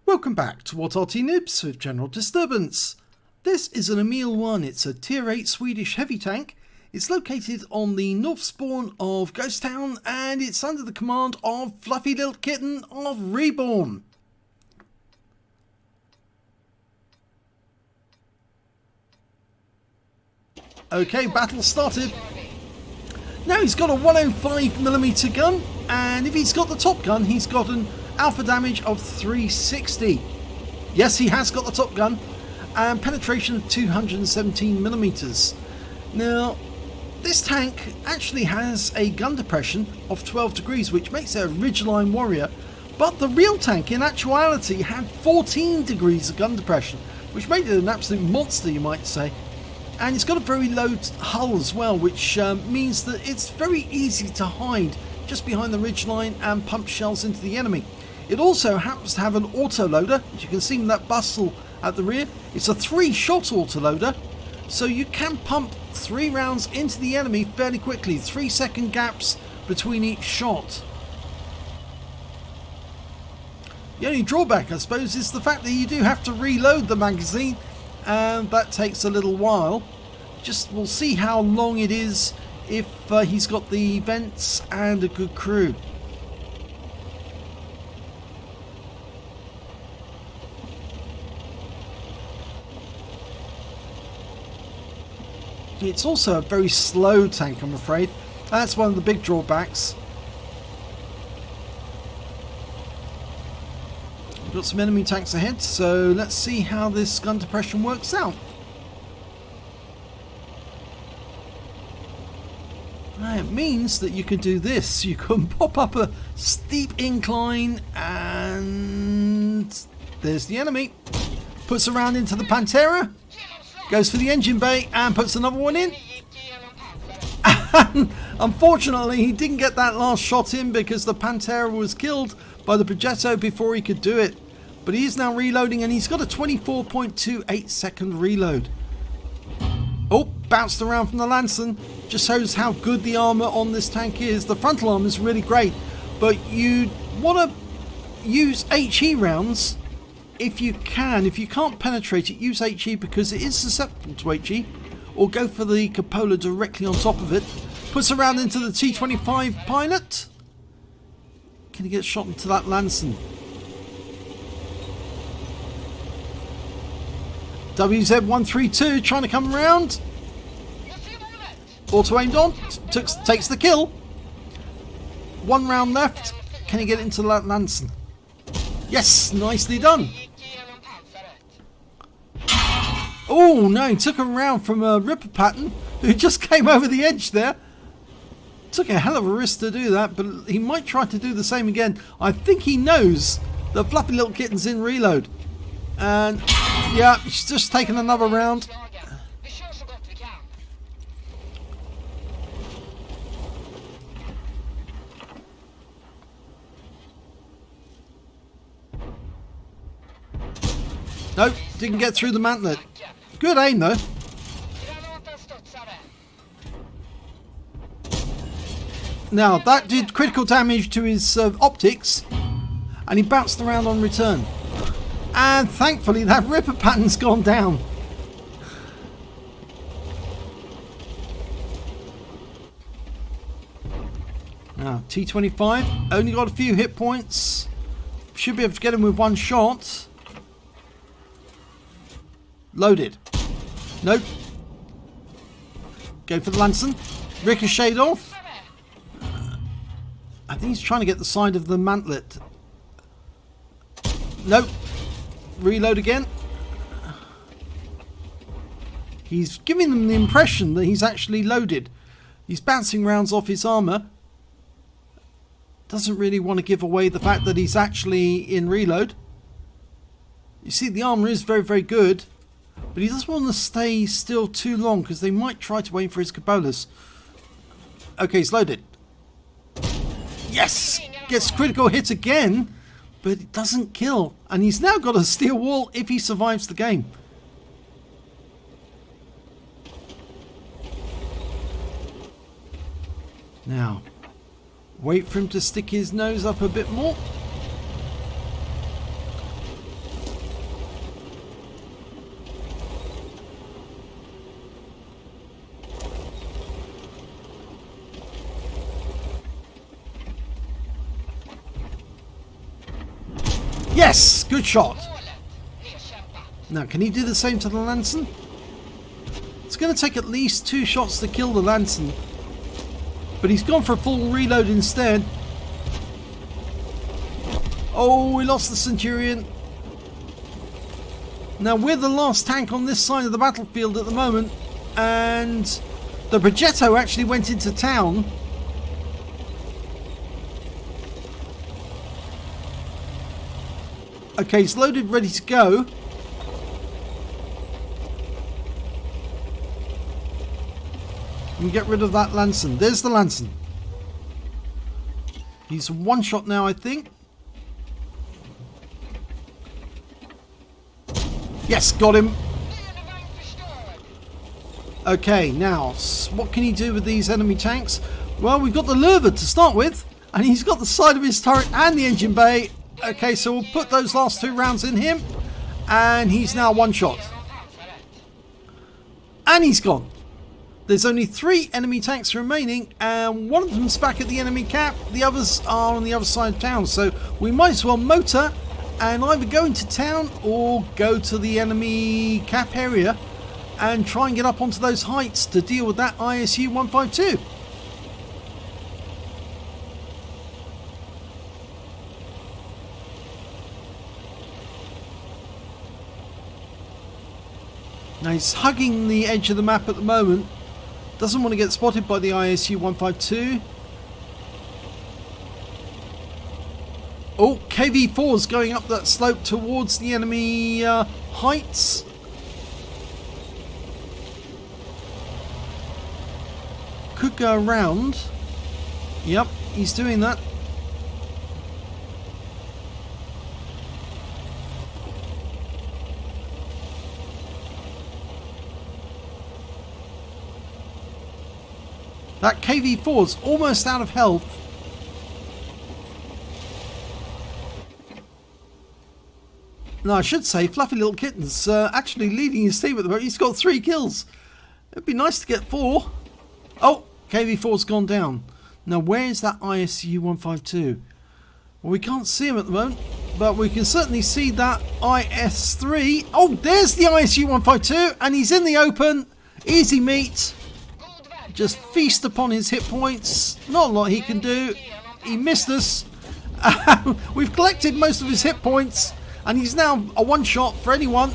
Welcome back to What Arty Noobs with General Disturbance. This is an Emil 1, it's a tier 8 Swedish heavy tank. It's located on the north spawn of Ghost Town and it's under the command of Fluffylilkitten of REBRN. Okay, battle started. Now he's got a 105mm gun, and if he's got the top gun, he's got an alpha damage of 360. Yes, he has got the top gun, and penetration of 217mm. Now, this tank actually has a gun depression of 12 degrees, which makes it a ridgeline warrior, but the real tank in actuality had 14 degrees of gun depression, which made it an absolute monster, you might say. And it's got a very low hull as well, which means that it's very easy to hide just behind the ridgeline and pump shells into the enemy. It also happens to have an autoloader, as you can see in that bustle at the rear. It's a 3-shot autoloader, so you can pump 3 rounds into the enemy fairly quickly, 3-second gaps between each shot. The only drawback, I suppose, is the fact that you do have to reload the magazine, and that takes a little while. Just we'll see how long it is if he's got the vents and a good crew. It's also a very slow tank, I'm afraid. That's one of the big drawbacks. We've got some enemy tanks ahead, so let's see how this gun depression works out. It means that you can do this. You can pop up a steep incline and there's the enemy. Puts a round into the Pantera, goes for the engine bay and puts another one in. And unfortunately he didn't get that last shot in because the Pantera was killed by the Progetto before he could do it. But he is now reloading and he's got a 24.28 second reload. Oh, bounced around from the Lanson. Just shows how good the armour on this tank is. The frontal armour is really great, but you want to use HE rounds if you can. If you can't penetrate it, use HE because it is susceptible to HE, or go for the cupola directly on top of it. Puts a round into the T25 pilot. Can he get shot into that Lanson? WZ132 trying to come around. Auto aimed on, takes the kill. 1 round left. Can he get into that Lanson? Yes, nicely done. Oh no, he took a round from a Ripper pattern who just came over the edge there. Took a hell of a risk to do that, but he might try to do the same again. I think he knows that Fluffylilkitten's in reload. And yeah, he's just taken another round. Nope, didn't get through the mantlet. Good aim though. Now that did critical damage to his optics and he bounced around on return. And thankfully that Ripper pattern's gone down. Now T25 only got a few hit points. Should be able to get him with 1 shot. Loaded. Nope. Go for the Lanson. Ricocheted off. I think he's trying to get the side of the mantlet. Nope. Reload again. He's giving them the impression that he's actually loaded. He's bouncing rounds off his armour. Doesn't really want to give away the fact that he's actually in reload. You see, the armour is very, very good. But he doesn't want to stay still too long because they might try to aim for his cupolas. Okay, he's loaded. Yes! Gets critical hit again, but it doesn't kill. And he's now got a steel wall if he survives the game. Now, wait for him to stick his nose up a bit more. Yes, good shot. Now, can he do the same to the Lanson? It's going to take at least 2 shots to kill the Lanson. But he's gone for a full reload instead. Oh, we lost the Centurion. Now, we're the last tank on this side of the battlefield at the moment. And the Progetto actually went into town. Okay, he's loaded, ready to go. And get rid of that Lanson. There's the Lanson. He's one shot now, I think. Yes, got him. Okay, now, what can he do with these enemy tanks? Well, we've got the Löwe to start with. And he's got the side of his turret and the engine bay. Okay, so we'll put those last 2 rounds in him. And he's now one shot. And he's gone. There's only 3 enemy tanks remaining, and one of them's back at the enemy cap. The others are on the other side of town, so we might as well motor and either go into town or go to the enemy cap area and try and get up onto those heights to deal with that ISU 152. Now he's hugging the edge of the map at the moment. Doesn't want to get spotted by the ISU 152. Oh, KV4's going up that slope towards the enemy heights. Could go around. Yep, he's doing that. That KV4's almost out of health. No, I should say Fluffylilkitten's actually leading his team at the moment. He's got 3 kills. It'd be nice to get 4. Oh, KV4's gone down. Now, where is that ISU 152? Well, we can't see him at the moment, but we can certainly see that IS3. Oh, there's the ISU 152, and he's in the open. Easy meet. Just feast upon his hit points. Not a lot he can do. He missed us. We've collected most of his hit points, and he's now a one shot for anyone.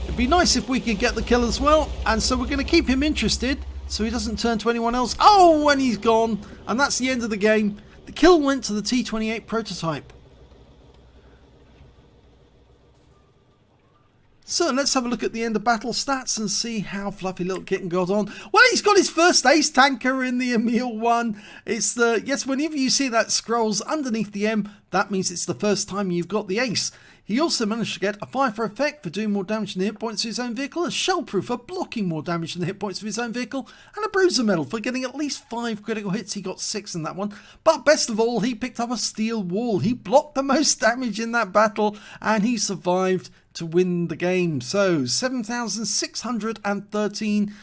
It'd be nice if we could get the kill as well, and so we're going to keep him interested so he doesn't turn to anyone else. Oh, and he's gone, and that's the end of the game. The kill went to the T28 prototype. So let's have a look at the end of battle stats and see how Fluffylilkitten got on. Well, he's got his first ace tanker in the Emil one. It's the, yes, whenever you see that scrolls underneath the M, that means it's the first time you've got the ace. He also managed to get a fire for effect for doing more damage than the hit points of his own vehicle, a shell proof for blocking more damage than the hit points of his own vehicle, and a bruiser medal for getting at least 5 critical hits. He got 6 in that one. But best of all, he picked up a steel wall. He blocked the most damage in that battle, and he survived to win the game. So 7,613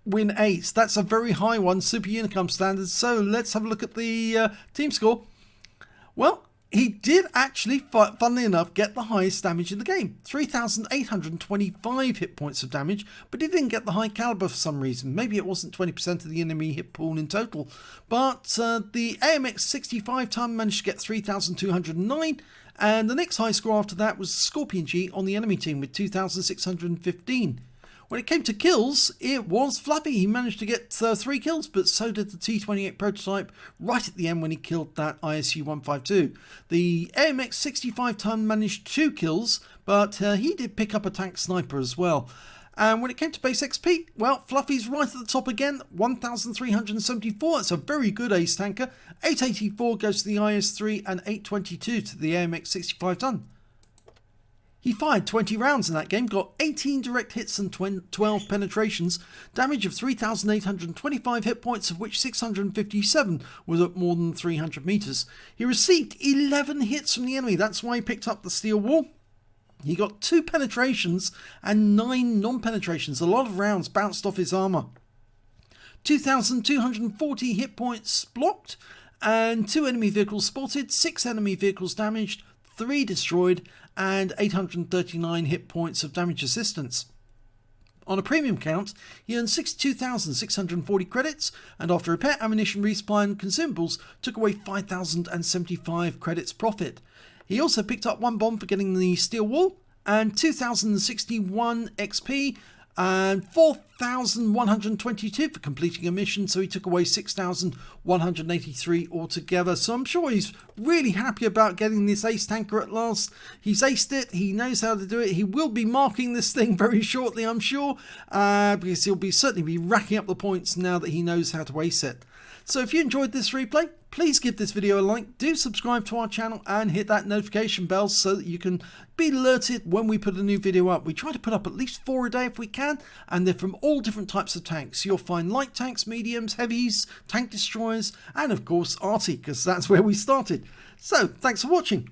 win 8. That's a very high one, Super Unicum standards. So let's have a look at the team score. Well, he did actually, funnily enough, get the highest damage in the game. 3,825 hit points of damage, but he didn't get the high caliber for some reason. Maybe it wasn't 20% of the enemy hit pool in total. But the AMX 65 ton managed to get 3,209, and the next high score after that was Scorpion G on the enemy team with 2,615. When it came to kills, it was Fluffy. He managed to get 3 kills, but so did the T28 prototype right at the end when he killed that ISU 152. The AMX 65 ton managed 2 kills, but he did pick up a tank sniper as well. And when it came to base XP, well, Fluffy's right at the top again, 1,374. That's a very good ace tanker. 884 goes to the IS3 and 822 to the AMX 65 ton. He fired 20 rounds in that game, got 18 direct hits and 12 penetrations, damage of 3,825 hit points, of which 657 was at more than 300 meters. He received 11 hits from the enemy, that's why he picked up the steel wall. He got 2 penetrations and 9 non-penetrations. A lot of rounds bounced off his armor. 2,240 hit points blocked, and 2 enemy vehicles spotted, 6 enemy vehicles damaged, 3 destroyed and 839 hit points of damage assistance. On a premium count, he earned 62,640 credits, and after repair, ammunition, resupply and consumables, took away 5,075 credits profit. He also picked up 1 bomb for getting the steel wall, and 2,061 XP, and 4,122 for completing a mission, so he took away 6,183 altogether. So I'm sure he's really happy about getting this ace tanker at last. He's aced it, he knows how to do it. He will be marking this thing very shortly, I'm sure, because he'll certainly be racking up the points now that he knows how to ace it. So if you enjoyed this replay, please give this video a like, do subscribe to our channel and hit that notification bell so that you can be alerted when we put a new video up. We try to put up at least 4 a day if we can, and they're from all different types of tanks. You'll find light tanks, mediums, heavies, tank destroyers, and of course Arty, because that's where we started. So thanks for watching.